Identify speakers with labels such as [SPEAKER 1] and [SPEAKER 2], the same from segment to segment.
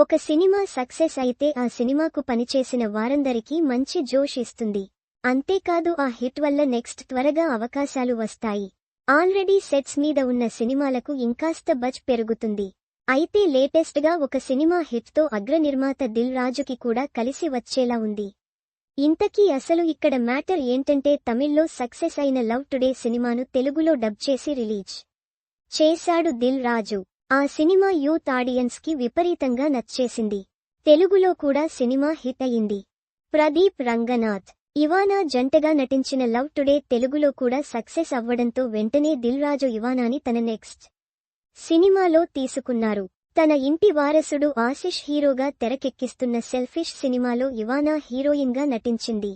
[SPEAKER 1] ఒక cinema success అయితే ఆ సినిమాకు పనిచేసిన వారందరికీ మంచి జోష్ ఇస్తుంది. అంతేకాదు ఆ హిట్ వల్ల నెక్స్ట్ త్వరగా అవకాశాలు వస్తాయి. ఆల్రెడీ సెట్స్ మీద ఉన్న సినిమాలకు ఇంకాస్త బజ్ పెరుగుతుంది. అయితే లేటెస్ట్ గా ఒక సినిమా హిట్ తో అగ్ర నిర్మాత దిల్ రాజుకి కూడా కలిసి వచ్చేలా ఉంది. ఇంతకీ అసలు ఇక్కడ మ్యాటర్ ఏంటంటే తమిళ్లో సక్సెస్ అయిన లవ్ టుడే సినిమాను తెలుగులో డబ్ చేసి రిలీజ్ చేశాడు దిల్ రాజు. ఆ సినిమా యూత్ ఆడియన్స్ కి విపరీతంగా నచ్చేసింది. తెలుగులో కూడా సినిమా హిట్ అయింది. ప్రదీప్ రంగనాథ్, ఇవానా జంటగా నటించిన లవ్ టుడే తెలుగులో కూడా సక్సెస్ అవ్వడంతో వెంటనే దిల్ రాజు ఇవానాని తన నెక్స్ట్ సినిమాలో తీసుకున్నారు. తన ఇంటి వారసుడు ఆశిష్ హీరోగా తెరకెక్కిస్తున్న సెల్ఫిష్ సినిమాలో ఇవానా హీరోయిన్ గా నటించింది.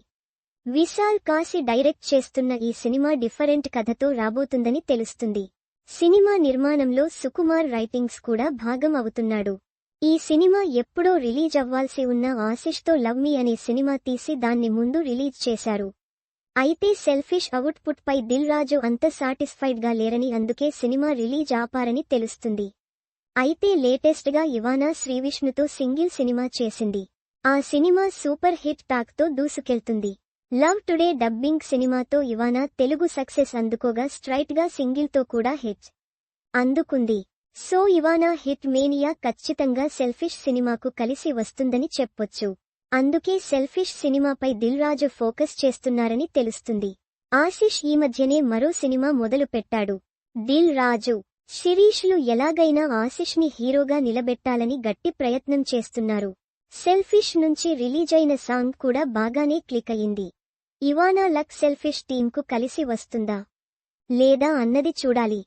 [SPEAKER 1] విశాల్ కాశీ డైరెక్ట్ చేస్తున్న ఈ సినిమా డిఫరెంట్ కథతో రాబోతుందని తెలుస్తుంది. సినిమా నిర్మాణంలో సుకుమార్ రైటింగ్స్ కూడా భాగం అవుతున్నాడు. ఈ సినిమా ఎప్పుడో రిలీజ్ అవ్వాల్సి ఉన్న ఆశిష్తో లవ్ మీ అనే సినిమా తీసి దాన్ని ముందు రిలీజ్ చేశారు. అయితే సెల్ఫిష్ అవుట్పుట్ పై దిల్ రాజు అంత సాటిస్ఫైడ్ గా లేరని అందుకే సినిమా రిలీజ్ ఆపారని తెలుస్తుంది. అయితే లేటెస్ట్ గా ఇవానా శ్రీవిష్ణుతో సింగిల్ సినిమా చేసింది. ఆ సినిమా సూపర్ హిట్ టాక్ తో దూసుకెళ్తుంది. లవ్ టుడే డబ్బింగ్ సినిమాతో ఇవానా తెలుగు సక్సెస్ అందుకోగా స్ట్రైట్ గా సింగిల్ తో కూడా హిట్ అందుకుంది. సో ఇవానా హిట్ మేనియా ఖచ్చితంగా సెల్ఫిష్ సినిమాకు కలిసి వస్తుందని చెప్పొచ్చు. అందుకే సెల్ఫిష్ సినిమాపై దిల్ రాజు ఫోకస్ చేస్తున్నారని తెలుస్తుంది. ఆశిష్ ఈ మధ్యనే మరో సినిమా మొదలు పెట్టాడు. దిల్ రాజు, శిరీష్లు ఎలాగైనా ఆశిష్ ని హీరోగా నిలబెట్టాలని గట్టి ప్రయత్నం చేస్తున్నారు. సెల్ఫిష్ నుంచి రిలీజ్ అయిన సాంగ్ కూడా బాగానే క్లిక్ అయింది. ఇవానా లక్ సెల్ఫిష్ టీంకు కలిసి వస్తుందా లేదా అన్నది చూడాలి.